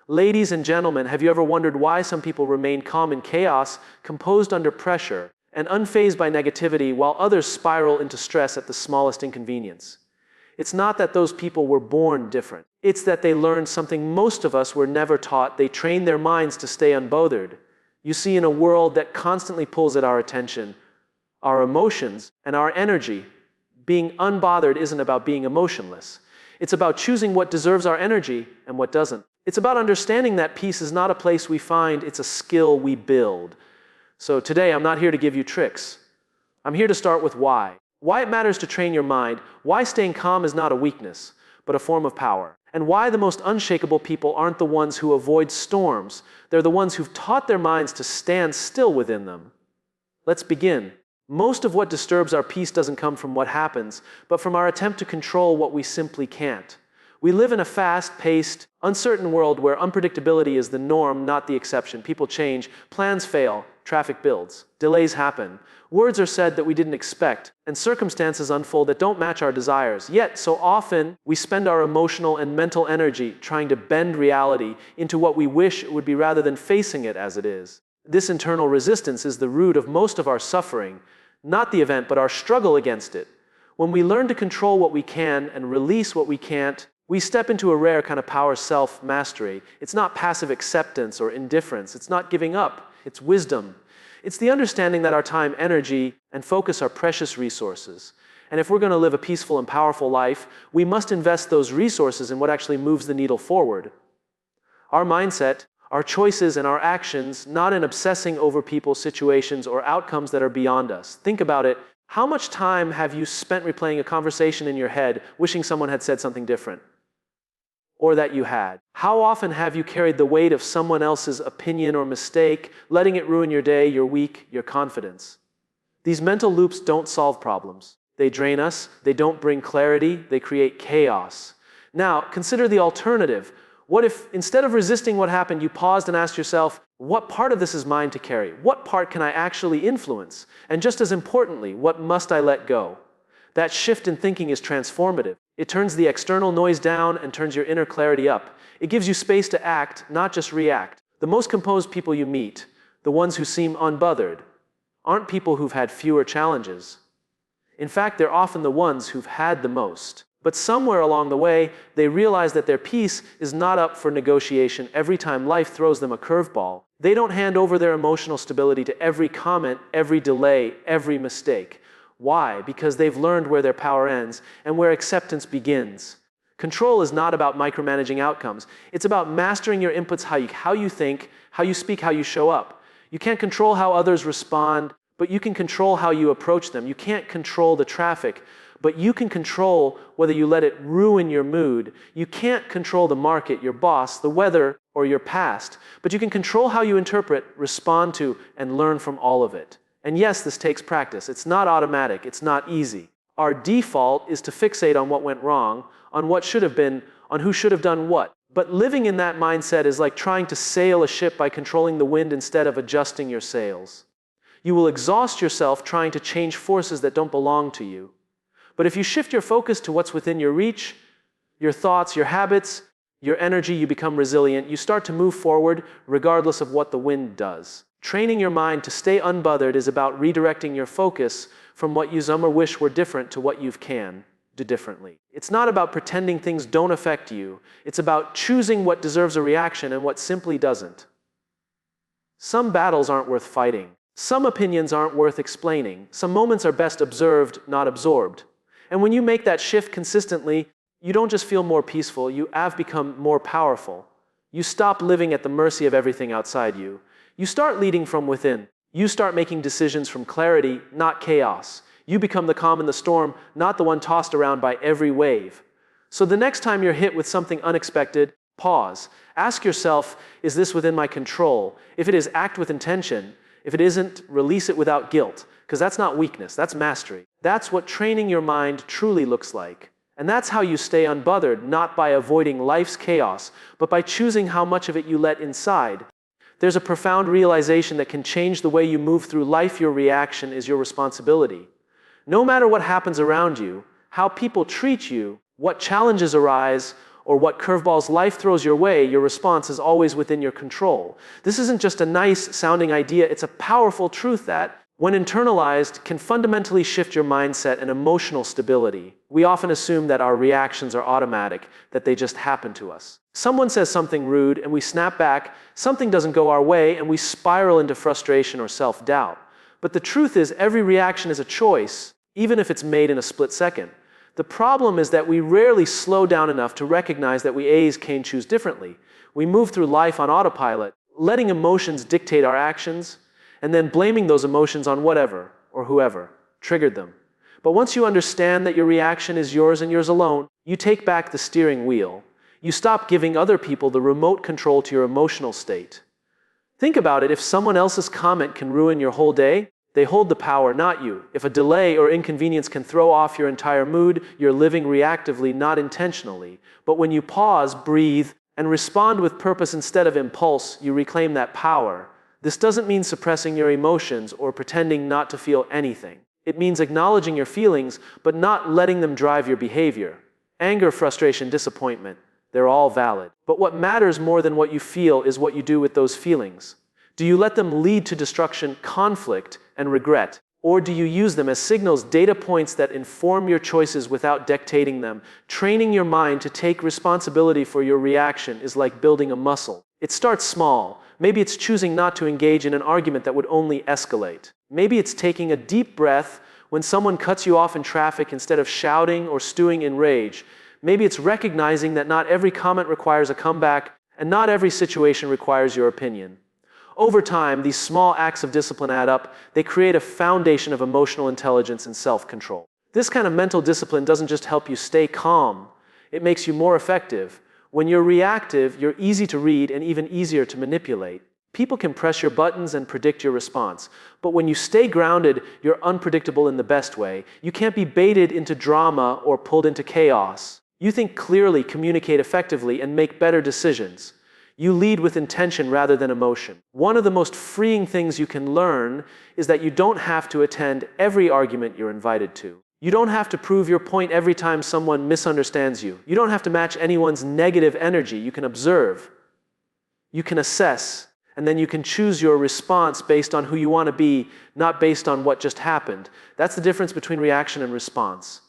Ladies and gentlemen, have you ever wondered why some people remain calm in chaos, composed under pressure, and unfazed by negativity, while others spiral into stress at the smallest inconvenience? It's not that those people were born different. It's that they learned something most of us were never taught. They trained their minds to stay unbothered. You see, in a world that constantly pulls at our attention, our emotions, and our energy, being unbothered isn't about being emotionless. It's about choosing what deserves our energy and what doesn't. It's about understanding that peace is not a place we find, it's a skill we build. So today, I'm not here to give you tricks. I'm here to start with why. Why it matters to train your mind, why staying calm is not a weakness, but a form of power. And why the most unshakable people aren't the ones who avoid storms. They're the ones who've taught their minds to stand still within them. Let's begin. Most of what disturbs our peace doesn't come from what happens, but from our attempt to control what we simply can't. We live in a fast-paced, uncertain world where unpredictability is the norm, not the exception. People change, plans fail, traffic builds, delays happen, words are said that we didn't expect, and circumstances unfold that don't match our desires. Yet, so often, we spend our emotional and mental energy trying to bend reality into what we wish it would be rather than facing it as it is. This internal resistance is the root of most of our suffering, not the event, but our struggle against it. When we learn to control what we can and release what we can't, we step into a rare kind of power, self-mastery. It's not passive acceptance or indifference. It's not giving up. It's wisdom. It's the understanding that our time, energy, and focus are precious resources. And if we're going to live a peaceful and powerful life, we must invest those resources in what actually moves the needle forward. Our mindset, our choices, and our actions, not in obsessing over people, situations, or outcomes that are beyond us. Think about it. How much time have you spent replaying a conversation in your head, wishing someone had said something different? Or that you had? How often have you carried the weight of someone else's opinion or mistake, letting it ruin your day, your week, your confidence? These mental loops don't solve problems. They drain us, they don't bring clarity, they create chaos. Now, consider the alternative. What if, instead of resisting what happened, you paused and asked yourself, what part of this is mine to carry? What part can I actually influence? And just as importantly, what must I let go? That shift in thinking is transformative. It turns the external noise down and turns your inner clarity up. It gives you space to act, not just react. The most composed people you meet, the ones who seem unbothered, aren't people who've had fewer challenges. In fact, they're often the ones who've had the most. But somewhere along the way, they realize that their peace is not up for negotiation every time life throws them a curveball. They don't hand over their emotional stability to every comment, every delay, every mistake. Why? Because they've learned where their power ends and where acceptance begins. Control is not about micromanaging outcomes. It's about mastering your inputs, how you think, how you speak, how you show up. You can't control how others respond, but you can control how you approach them. You can't control the traffic, but you can control whether you let it ruin your mood. You can't control the market, your boss, the weather, or your past, but you can control how you interpret, respond to, and learn from all of it. And yes, this takes practice. It's not automatic. It's not easy. Our default is to fixate on what went wrong, on what should have been, on who should have done what. But living in that mindset is like trying to sail a ship by controlling the wind instead of adjusting your sails. You will exhaust yourself trying to change forces that don't belong to you. But if you shift your focus to what's within your reach, your thoughts, your habits, your energy, you become resilient. You start to move forward regardless of what the wind does. Training your mind to stay unbothered is about redirecting your focus from what you some or wish were different to what you can do differently. It's not about pretending things don't affect you. It's about choosing what deserves a reaction and what simply doesn't. Some battles aren't worth fighting. Some opinions aren't worth explaining. Some moments are best observed, not absorbed. And when you make that shift consistently, you don't just feel more peaceful, you have become more powerful. You stop living at the mercy of everything outside you. You start leading from within. You start making decisions from clarity, not chaos. You become the calm in the storm, not the one tossed around by every wave. So the next time you're hit with something unexpected, pause. Ask yourself, is this within my control? If it is, act with intention. If it isn't, release it without guilt. Because that's not weakness, that's mastery. That's what training your mind truly looks like. And that's how you stay unbothered, not by avoiding life's chaos, but by choosing how much of it you let inside. There's a profound realization that can change the way you move through life. Your reaction is your responsibility. No matter what happens around you, how people treat you, what challenges arise, or what curveballs life throws your way, your response is always within your control. This isn't just a nice sounding idea, it's a powerful truth that, when internalized, can fundamentally shift your mindset and emotional stability. We often assume that our reactions are automatic, that they just happen to us. Someone says something rude and we snap back, something doesn't go our way and we spiral into frustration or self-doubt. But the truth is, every reaction is a choice, even if it's made in a split second. The problem is that we rarely slow down enough to recognize that we can choose differently. We move through life on autopilot, letting emotions dictate our actions, and then blaming those emotions on whatever or whoever triggered them. But once you understand that your reaction is yours and yours alone, you take back the steering wheel. You stop giving other people the remote control to your emotional state. Think about it, if someone else's comment can ruin your whole day, they hold the power, not you. If a delay or inconvenience can throw off your entire mood, you're living reactively, not intentionally. But when you pause, breathe, and respond with purpose instead of impulse, you reclaim that power. This doesn't mean suppressing your emotions or pretending not to feel anything. It means acknowledging your feelings, but not letting them drive your behavior. Anger, frustration, disappointment, they're all valid. But what matters more than what you feel is what you do with those feelings. Do you let them lead to destruction, conflict, and regret? Or do you use them as signals, data points that inform your choices without dictating them? Training your mind to take responsibility for your reaction is like building a muscle. It starts small. Maybe it's choosing not to engage in an argument that would only escalate. Maybe it's taking a deep breath when someone cuts you off in traffic instead of shouting or stewing in rage. Maybe it's recognizing that not every comment requires a comeback, and not every situation requires your opinion. Over time, these small acts of discipline add up. They create a foundation of emotional intelligence and self-control. This kind of mental discipline doesn't just help you stay calm, it makes you more effective. When you're reactive, you're easy to read and even easier to manipulate. People can press your buttons and predict your response. But when you stay grounded, you're unpredictable in the best way. You can't be baited into drama or pulled into chaos. You think clearly, communicate effectively, and make better decisions. You lead with intention rather than emotion. One of the most freeing things you can learn is that you don't have to attend every argument you're invited to. You don't have to prove your point every time someone misunderstands you. You don't have to match anyone's negative energy. You can observe. You can assess. And then you can choose your response based on who you want to be, not based on what just happened. That's the difference between reaction and response.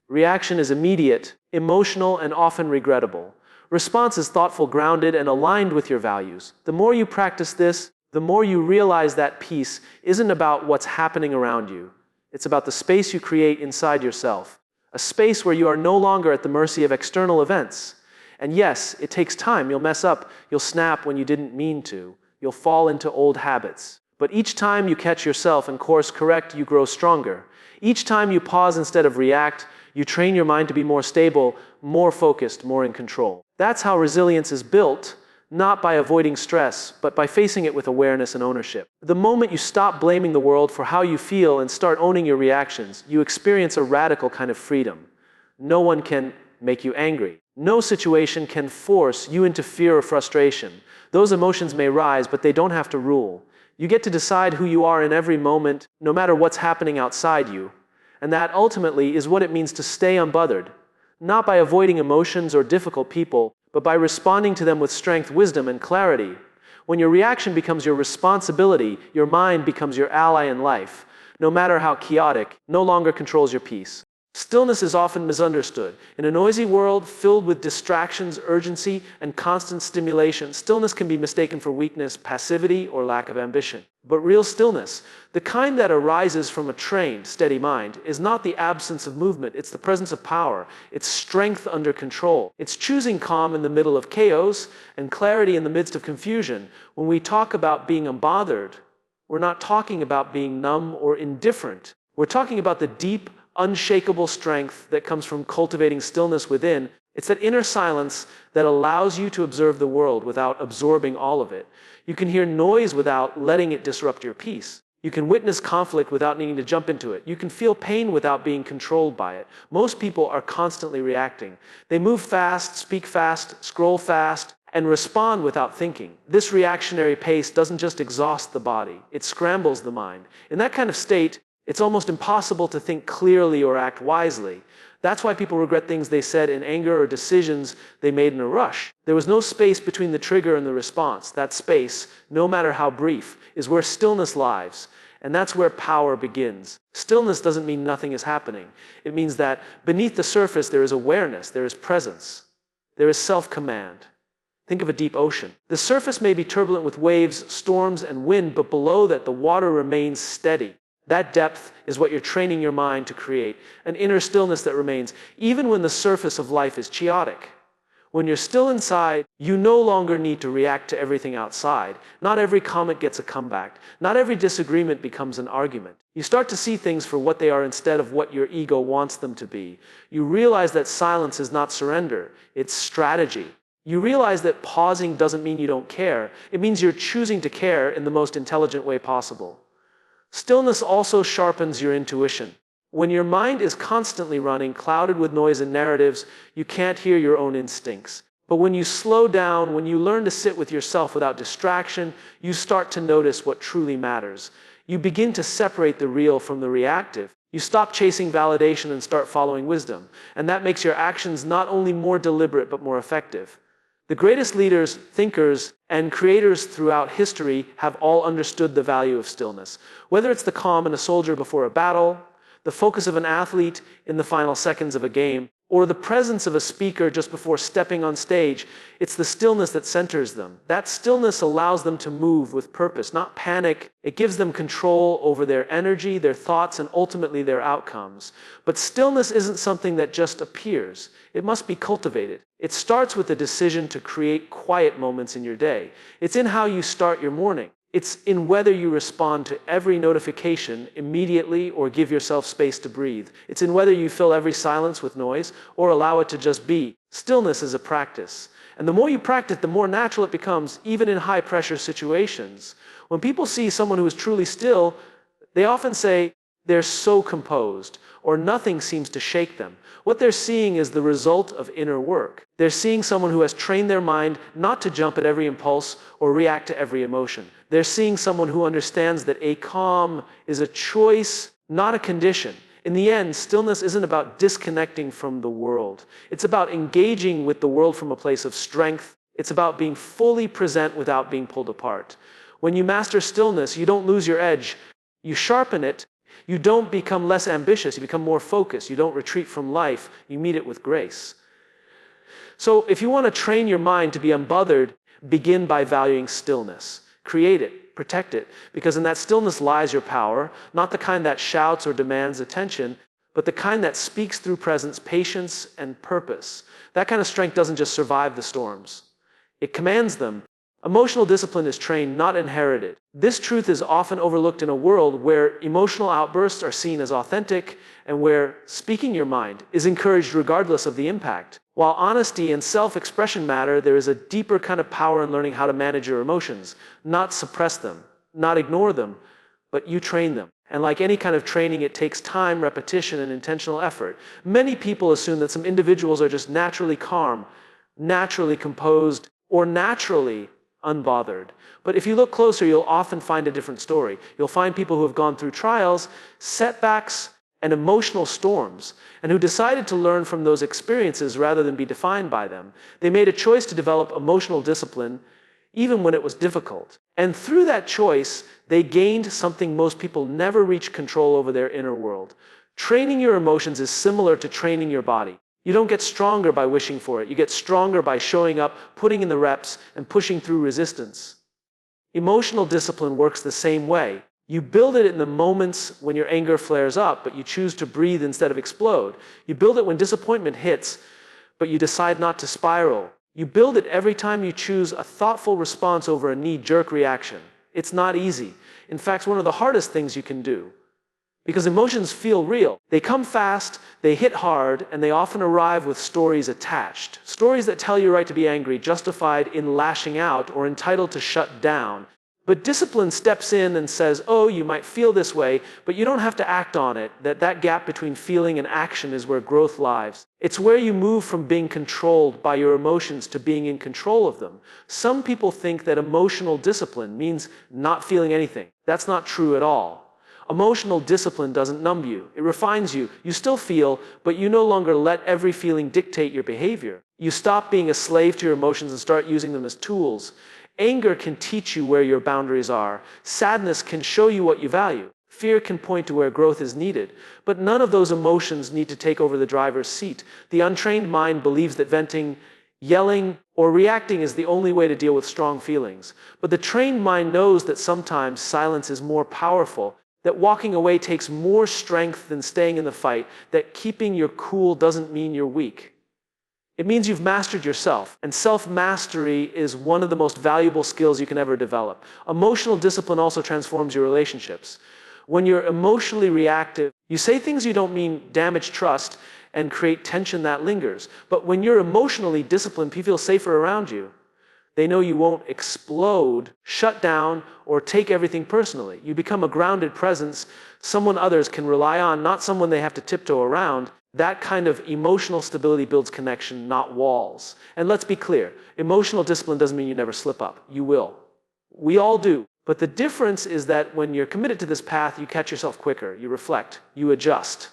Reaction is immediate, emotional, and often regrettable. Response is thoughtful, grounded, and aligned with your values. The more you practice this, the more you realize that peace isn't about what's happening around you. It's about the space you create inside yourself. A space where you are no longer at the mercy of external events. And yes, it takes time. You'll mess up. You'll snap when you didn't mean to. You'll fall into old habits. But each time you catch yourself and course correct, you grow stronger. Each time you pause instead of react, you train your mind to be more stable, more focused, more in control. That's how resilience is built, not by avoiding stress, but by facing it with awareness and ownership. The moment you stop blaming the world for how you feel and start owning your reactions, you experience a radical kind of freedom. No one can make you angry. No situation can force you into fear or frustration. Those emotions may rise, but they don't have to rule. You get to decide who you are in every moment, no matter what's happening outside you. And that ultimately is what it means to stay unbothered, not by avoiding emotions or difficult people, but by responding to them with strength, wisdom, and clarity. When your reaction becomes your responsibility, your mind becomes your ally in life. No matter how chaotic, no longer controls your peace. Stillness is often misunderstood. In a noisy world filled with distractions, urgency, and constant stimulation, stillness can be mistaken for weakness, passivity, or lack of ambition. But real stillness, the kind that arises from a trained, steady mind, is not the absence of movement, it's the presence of power. It's strength under control. It's choosing calm in the middle of chaos and clarity in the midst of confusion. When we talk about being unbothered, we're not talking about being numb or indifferent. We're talking about the deep, unshakable strength that comes from cultivating stillness within. It's that inner silence that allows you to observe the world without absorbing all of it. You can hear noise without letting it disrupt your peace. You can witness conflict without needing to jump into it. You can feel pain without being controlled by it. Most people are constantly reacting. They move fast, speak fast, scroll fast, and respond without thinking. This reactionary pace doesn't just exhaust the body, it scrambles the mind. In that kind of state, it's almost impossible to think clearly or act wisely. That's why people regret things they said in anger or decisions they made in a rush. There was no space between the trigger and the response. That space, no matter how brief, is where stillness lies. And that's where power begins. Stillness doesn't mean nothing is happening. It means that beneath the surface there is awareness, there is presence, there is self-command. Think of a deep ocean. The surface may be turbulent with waves, storms, and wind, but below that the water remains steady. That depth is what you're training your mind to create, an inner stillness that remains, even when the surface of life is chaotic. When you're still inside, you no longer need to react to everything outside. Not every comment gets a comeback. Not every disagreement becomes an argument. You start to see things for what they are instead of what your ego wants them to be. You realize that silence is not surrender, it's strategy. You realize that pausing doesn't mean you don't care. It means you're choosing to care in the most intelligent way possible. Stillness also sharpens your intuition. When your mind is constantly running, clouded with noise and narratives, you can't hear your own instincts. But when you slow down, when you learn to sit with yourself without distraction, you start to notice what truly matters. You begin to separate the real from the reactive. You stop chasing validation and start following wisdom. And that makes your actions not only more deliberate, but more effective. The greatest leaders, thinkers, and creators throughout history have all understood the value of stillness. Whether it's the calm in a soldier before a battle, the focus of an athlete in the final seconds of a game, or the presence of a speaker just before stepping on stage, it's the stillness that centers them. That stillness allows them to move with purpose, not panic. It gives them control over their energy, their thoughts, and ultimately their outcomes. But stillness isn't something that just appears. It must be cultivated. It starts with a decision to create quiet moments in your day. It's in how you start your morning. It's in whether you respond to every notification immediately or give yourself space to breathe. It's in whether you fill every silence with noise or allow it to just be. Stillness is a practice. And the more you practice, the more natural it becomes, even in high-pressure situations. When people see someone who is truly still, they often say they're so composed, or nothing seems to shake them. What they're seeing is the result of inner work. They're seeing someone who has trained their mind not to jump at every impulse or react to every emotion. They're seeing someone who understands that a calm is a choice, not a condition. In the end, stillness isn't about disconnecting from the world. It's about engaging with the world from a place of strength. It's about being fully present without being pulled apart. When you master stillness, you don't lose your edge. You sharpen it. You don't become less ambitious. You become more focused. You don't retreat from life. You meet it with grace. So if you want to train your mind to be unbothered, begin by valuing stillness. Create it, protect it, because in that stillness lies your power, not the kind that shouts or demands attention, but the kind that speaks through presence, patience, and purpose. That kind of strength doesn't just survive the storms. It commands them. Emotional discipline is trained, not inherited. This truth is often overlooked in a world where emotional outbursts are seen as authentic and where speaking your mind is encouraged regardless of the impact. While honesty and self-expression matter, there is a deeper kind of power in learning how to manage your emotions, not suppress them, not ignore them, but you train them. And like any kind of training, it takes time, repetition, and intentional effort. Many people assume that some individuals are just naturally calm, naturally composed, or naturally unbothered. But if you look closer, you'll often find a different story. You'll find people who have gone through trials, setbacks, and emotional storms, and who decided to learn from those experiences rather than be defined by them. They made a choice to develop emotional discipline, even when it was difficult. And through that choice, they gained something most people never reach control over: their inner world. Training your emotions is similar to training your body. You don't get stronger by wishing for it. You get stronger by showing up, putting in the reps, and pushing through resistance. Emotional discipline works the same way. You build it in the moments when your anger flares up, but you choose to breathe instead of explode. You build it when disappointment hits, but you decide not to spiral. You build it every time you choose a thoughtful response over a knee-jerk reaction. It's not easy. In fact, it's one of the hardest things you can do. Because emotions feel real. They come fast, they hit hard, and they often arrive with stories attached. Stories that tell you right to be angry, justified in lashing out, or entitled to shut down. But discipline steps in and says, oh, you might feel this way, but you don't have to act on it. That gap between feeling and action is where growth lies. It's where you move from being controlled by your emotions to being in control of them. Some people think that emotional discipline means not feeling anything. That's not true at all. Emotional discipline doesn't numb you. It refines you. You still feel, but you no longer let every feeling dictate your behavior. You stop being a slave to your emotions and start using them as tools. Anger can teach you where your boundaries are. Sadness can show you what you value. Fear can point to where growth is needed. But none of those emotions need to take over the driver's seat. The untrained mind believes that venting, yelling, or reacting is the only way to deal with strong feelings. But the trained mind knows that sometimes silence is more powerful, that walking away takes more strength than staying in the fight, that keeping your cool doesn't mean you're weak. It means you've mastered yourself, and self-mastery is one of the most valuable skills you can ever develop. Emotional discipline also transforms your relationships. When you're emotionally reactive, you say things you don't mean, damage trust, and create tension that lingers. But when you're emotionally disciplined, people feel safer around you. They know you won't explode, shut down, or take everything personally. You become a grounded presence, someone others can rely on, not someone they have to tiptoe around. That kind of emotional stability builds connection, not walls. And let's be clear, emotional discipline doesn't mean you never slip up. You will. We all do. But the difference is that when you're committed to this path, you catch yourself quicker, you reflect, you adjust,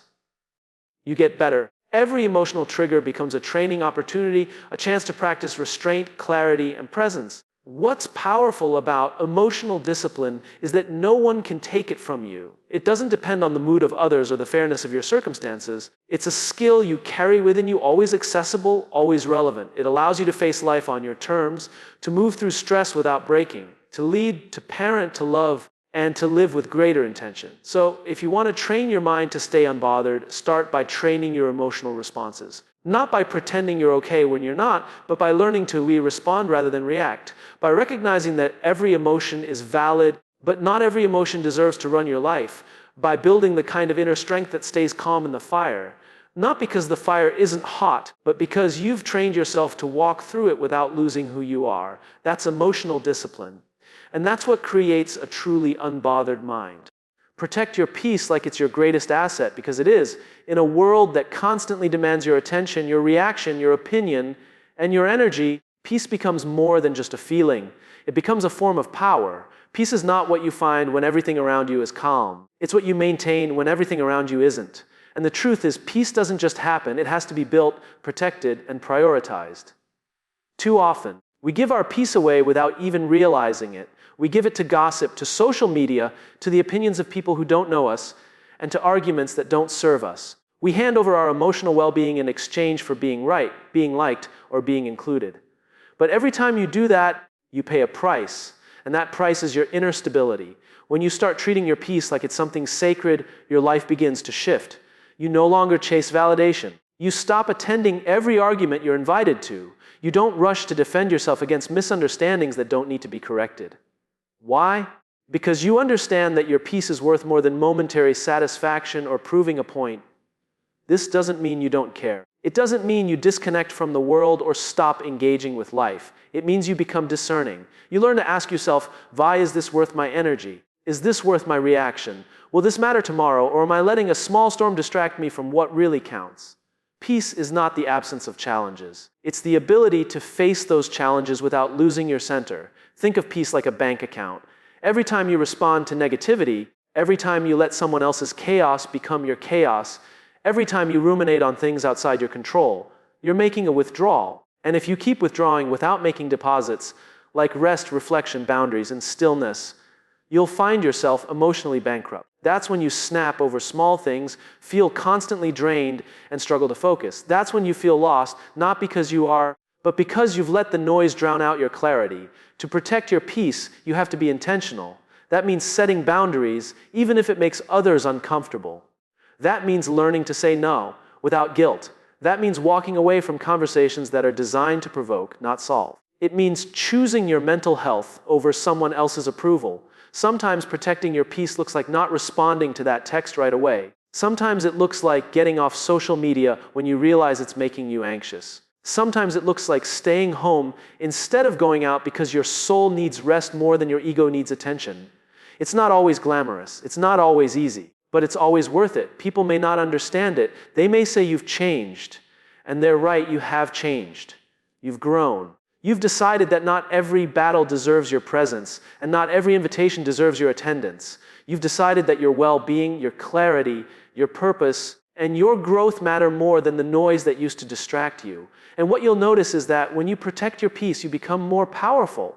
you get better. Every emotional trigger becomes a training opportunity, a chance to practice restraint, clarity, and presence. What's powerful about emotional discipline is that no one can take it from you. It doesn't depend on the mood of others or the fairness of your circumstances. It's a skill you carry within you, always accessible, always relevant. It allows you to face life on your terms, to move through stress without breaking, to lead, to parent, to love, and to live with greater intention. So if you want to train your mind to stay unbothered, start by training your emotional responses. Not by pretending you're okay when you're not, but by learning to respond rather than react. By recognizing that every emotion is valid, but not every emotion deserves to run your life. By building the kind of inner strength that stays calm in the fire. Not because the fire isn't hot, but because you've trained yourself to walk through it without losing who you are. That's emotional discipline. And that's what creates a truly unbothered mind. Protect your peace like it's your greatest asset, because it is. In a world that constantly demands your attention, your reaction, your opinion, and your energy, peace becomes more than just a feeling. It becomes a form of power. Peace is not what you find when everything around you is calm. It's what you maintain when everything around you isn't. And the truth is, peace doesn't just happen. It has to be built, protected, and prioritized. Too often, we give our peace away without even realizing it. We give it to gossip, to social media, to the opinions of people who don't know us, and to arguments that don't serve us. We hand over our emotional well-being in exchange for being right, being liked, or being included. But every time you do that, you pay a price, and that price is your inner stability. When you start treating your peace like it's something sacred, your life begins to shift. You no longer chase validation. You stop attending every argument you're invited to. You don't rush to defend yourself against misunderstandings that don't need to be corrected. Why? Because you understand that your peace is worth more than momentary satisfaction or proving a point. This doesn't mean you don't care. It doesn't mean you disconnect from the world or stop engaging with life. It means you become discerning. You learn to ask yourself, why is this worth my energy? Is this worth my reaction? Will this matter tomorrow, or am I letting a small storm distract me from what really counts? Peace is not the absence of challenges. It's the ability to face those challenges without losing your center. Think of peace like a bank account. Every time you respond to negativity, every time you let someone else's chaos become your chaos, every time you ruminate on things outside your control, you're making a withdrawal. And if you keep withdrawing without making deposits, like rest, reflection, boundaries, and stillness, you'll find yourself emotionally bankrupt. That's when you snap over small things, feel constantly drained, and struggle to focus. That's when you feel lost, not because you are, but because you've let the noise drown out your clarity. To protect your peace, you have to be intentional. That means setting boundaries, even if it makes others uncomfortable. That means learning to say no without guilt. That means walking away from conversations that are designed to provoke, not solve. It means choosing your mental health over someone else's approval. Sometimes protecting your peace looks like not responding to that text right away. Sometimes it looks like getting off social media when you realize it's making you anxious. Sometimes it looks like staying home instead of going out because your soul needs rest more than your ego needs attention. It's not always glamorous. It's not always easy, but it's always worth it. People may not understand it. They may say you've changed, and they're right, you have changed. You've grown. You've decided that not every battle deserves your presence, and not every invitation deserves your attendance. You've decided that your well-being, your clarity, your purpose, and your growth matter more than the noise that used to distract you. And what you'll notice is that when you protect your peace, you become more powerful.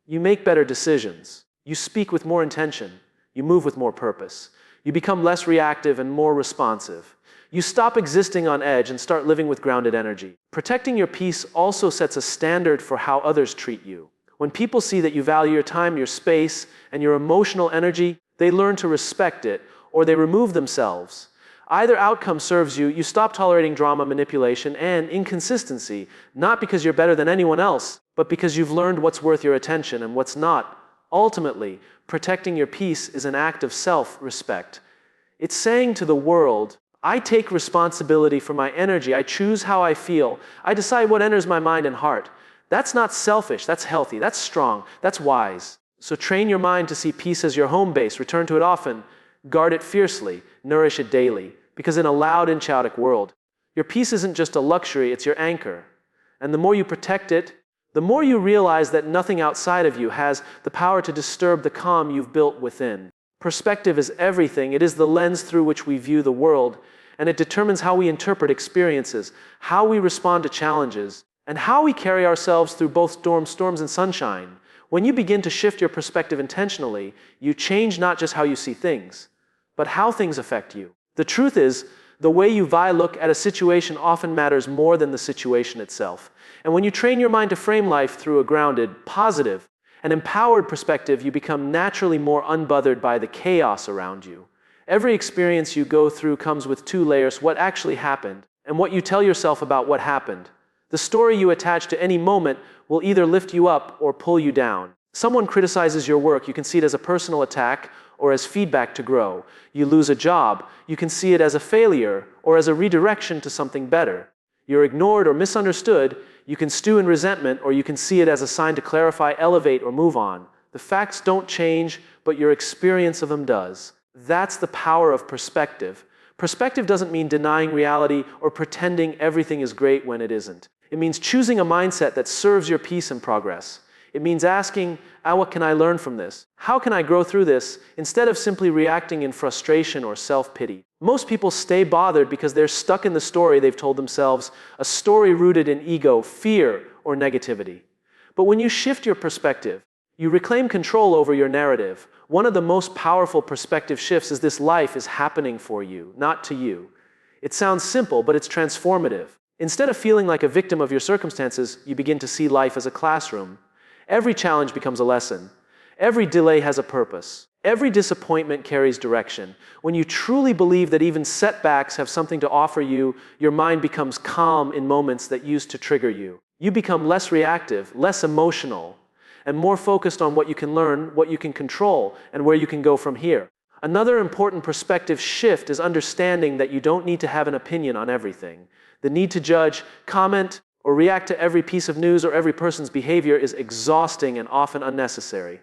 You make better decisions. You speak with more intention. You move with more purpose. You become less reactive and more responsive. You stop existing on edge and start living with grounded energy. Protecting your peace also sets a standard for how others treat you. When people see that you value your time, your space, and your emotional energy, they learn to respect it, or they remove themselves. Either outcome serves you. You stop tolerating drama, manipulation, and inconsistency, not because you're better than anyone else, but because you've learned what's worth your attention and what's not. Ultimately, protecting your peace is an act of self-respect. It's saying to the world, I take responsibility for my energy. I choose how I feel. I decide what enters my mind and heart. That's not selfish. That's healthy. That's strong. That's wise. So train your mind to see peace as your home base. Return to it often. Guard it fiercely. Nourish it daily. Because in a loud and chaotic world, your peace isn't just a luxury, it's your anchor. And the more you protect it, the more you realize that nothing outside of you has the power to disturb the calm you've built within. Perspective is everything. It is the lens through which we view the world, and it determines how we interpret experiences, how we respond to challenges, and how we carry ourselves through both storms and sunshine. When you begin to shift your perspective intentionally, you change not just how you see things, but how things affect you. The truth is, the way you look at a situation often matters more than the situation itself. And when you train your mind to frame life through a grounded, positive, and empowered perspective, you become naturally more unbothered by the chaos around you. Every experience you go through comes with two layers: what actually happened, and what you tell yourself about what happened. The story you attach to any moment will either lift you up or pull you down. Someone criticizes your work, you can see it as a personal attack or as feedback to grow. You lose a job, you can see it as a failure or as a redirection to something better. You're ignored or misunderstood, you can stew in resentment, or you can see it as a sign to clarify, elevate, or move on. The facts don't change, but your experience of them does. That's the power of perspective. Perspective doesn't mean denying reality or pretending everything is great when it isn't. It means choosing a mindset that serves your peace and progress. It means asking, what can I learn from this? How can I grow through this? Instead of simply reacting in frustration or self-pity. Most people stay bothered because they're stuck in the story they've told themselves, a story rooted in ego, fear, or negativity. But when you shift your perspective, you reclaim control over your narrative. One of the most powerful perspective shifts is this: life is happening for you, not to you. It sounds simple, but it's transformative. Instead of feeling like a victim of your circumstances, you begin to see life as a classroom. Every challenge becomes a lesson. Every delay has a purpose. Every disappointment carries direction. When you truly believe that even setbacks have something to offer you, your mind becomes calm in moments that used to trigger you. You become less reactive, less emotional, and more focused on what you can learn, what you can control, and where you can go from here. Another important perspective shift is understanding that you don't need to have an opinion on everything. The need to judge, comment, or react to every piece of news or every person's behavior is exhausting and often unnecessary.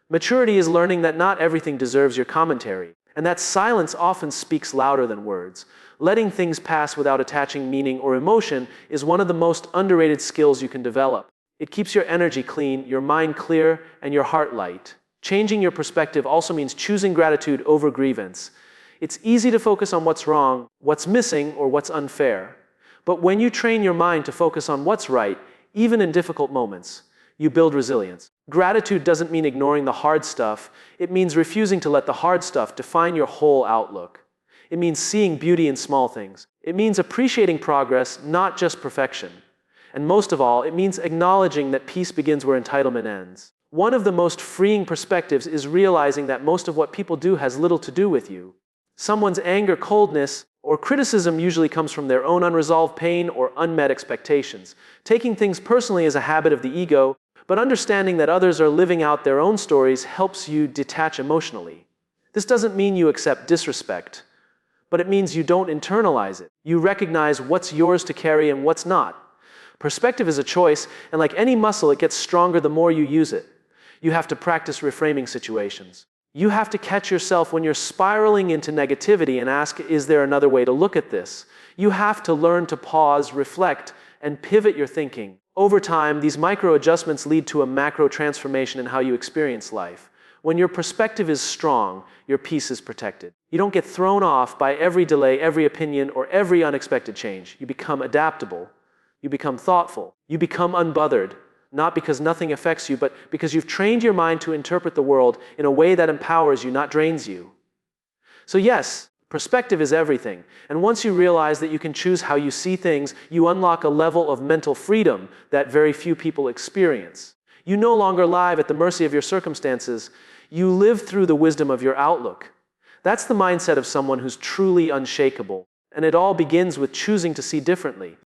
Maturity is learning that not everything deserves your commentary, and that silence often speaks louder than words. Letting things pass without attaching meaning or emotion is one of the most underrated skills you can develop. It keeps your energy clean, your mind clear, and your heart light. Changing your perspective also means choosing gratitude over grievance. It's easy to focus on what's wrong, what's missing, or what's unfair. But when you train your mind to focus on what's right, even in difficult moments, you build resilience. Gratitude doesn't mean ignoring the hard stuff. It means refusing to let the hard stuff define your whole outlook. It means seeing beauty in small things. It means appreciating progress, not just perfection. And most of all, it means acknowledging that peace begins where entitlement ends. One of the most freeing perspectives is realizing that most of what people do has little to do with you. Someone's anger, coldness, or criticism usually comes from their own unresolved pain or unmet expectations. Taking things personally is a habit of the ego, but understanding that others are living out their own stories helps you detach emotionally. This doesn't mean you accept disrespect, but it means you don't internalize it. You recognize what's yours to carry and what's not. Perspective is a choice, and like any muscle, it gets stronger the more you use it. You have to practice reframing situations. You have to catch yourself when you're spiraling into negativity and ask, is there another way to look at this? You have to learn to pause, reflect, and pivot your thinking. Over time, these micro adjustments lead to a macro transformation in how you experience life. When your perspective is strong, your peace is protected. You don't get thrown off by every delay, every opinion, or every unexpected change. You become adaptable. You become thoughtful. You become unbothered, not because nothing affects you, but because you've trained your mind to interpret the world in a way that empowers you, not drains you. So yes, perspective is everything. And once you realize that you can choose how you see things, you unlock a level of mental freedom that very few people experience. You no longer live at the mercy of your circumstances. You live through the wisdom of your outlook. That's the mindset of someone who's truly unshakable. And it all begins with choosing to see differently.